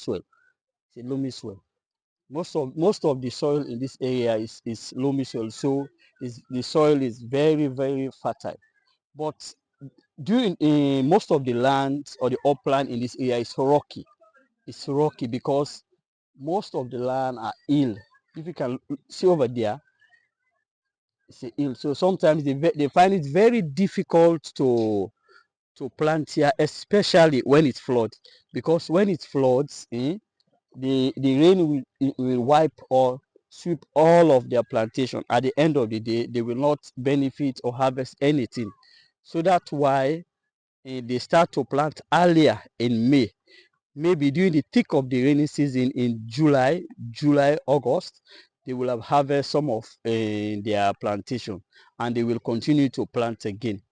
soil. It's a loamy soil. Most of the soil in this area is loamy soil, so the soil is very, very fertile. But during most of the land or the upland in this area is rocky. It's rocky because most of the land are hill. If you can see over there, it's a hill. So sometimes they find it very difficult to plant here, especially when it floods. Because when it floods, the rain will wipe or sweep all of their plantation. At the end of the day, they will not benefit or harvest anything. So that's why they start to plant earlier in May. Maybe during the thick of the rainy season in July, August, they will have harvest some of their plantation, and they will continue to plant again.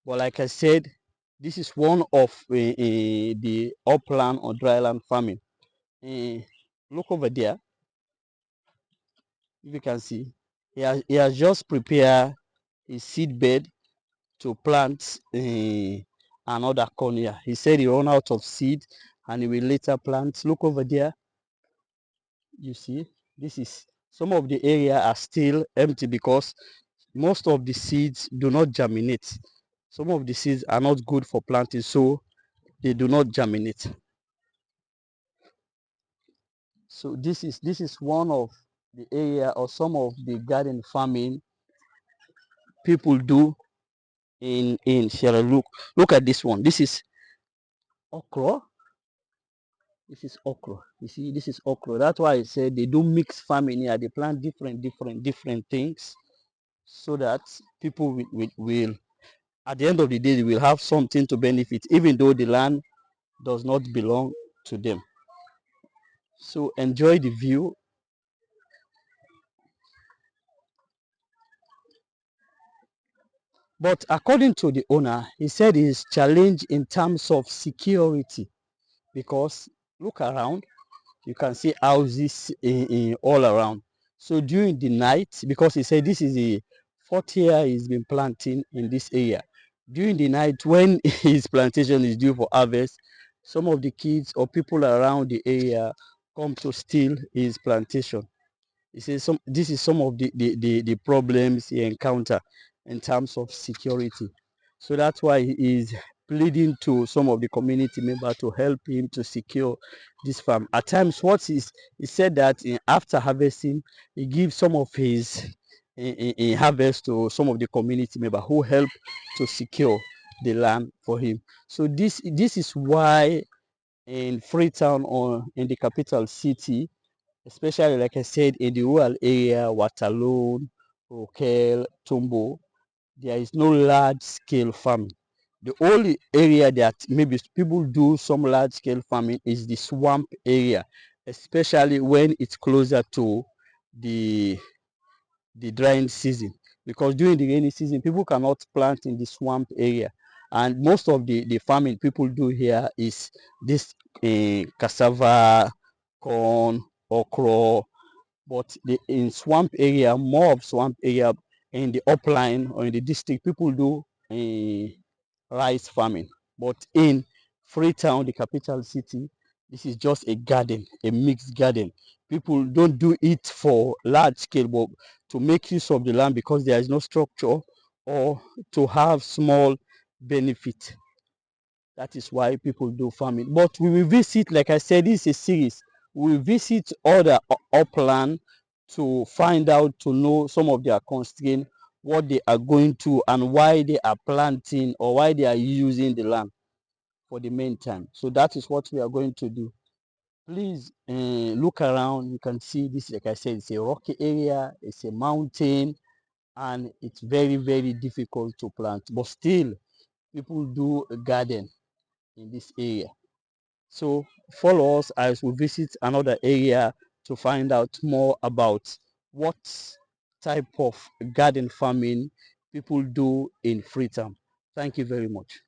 But like I said, this is one of the upland or dryland farming. Look over there, if you can see, he has just prepared his seed bed to plant another corn here. He said he run out of seed and he will later plant. Look over there. You see, this is some of the area are still empty because most of the seeds do not germinate. Some of the seeds are not good for planting, so they do not germinate. So this is one of the area or some of the garden farming people do in Sierra Leone. Look at this one. This is okra. This is okra. You see, this is okra. That's why I said they do mix farming here. They plant different things so that people will at the end of the day they will have something to benefit, even though the land does not belong to them. So enjoy the view. But according to the owner, he said his challenge in terms of security because look around, you can see houses all around. So during the night, because he said this is the fourth year he's been planting in this area. During the night, when his plantation is due for harvest, some of the kids or people around the area come to steal his plantation. He says this is some of the problems he encounter in terms of security. So that's why he is pleading to some of the community members to help him to secure this farm. At times, he said that after harvesting, he gives some of his harvest to some of the community members who help to secure the land for him. So this is why in Freetown or in the capital city, especially like I said, in the rural area, Waterloo, Rokel, Tumbo, there is no large scale farming. The only area that maybe people do some large scale farming is the swamp area, especially when it's closer to the drying season. Because during the rainy season, people cannot plant in the swamp area. And most of the farming people do here is this cassava, corn, okra, but in swamp area, more of swamp area in the upline or in the district, people do rice farming. But in Freetown, the capital city, this is just a garden, a mixed garden. People don't do it for large scale, but to make use of the land because there is no structure or to have small benefit. That is why people do farming. But we will visit, like I said, this is a series. We will visit other upland to find out, to know some of their constraints, what they are going to, and why they are planting or why they are using the land for the main time. So that is what we are going to do. Please look around. You can see this, like I said, it's a rocky area, it's a mountain, and it's very, very difficult to plant. But still, people do a garden in this area. So follow us as we visit another area to find out more about what type of garden farming people do in Freetown. Thank you very much.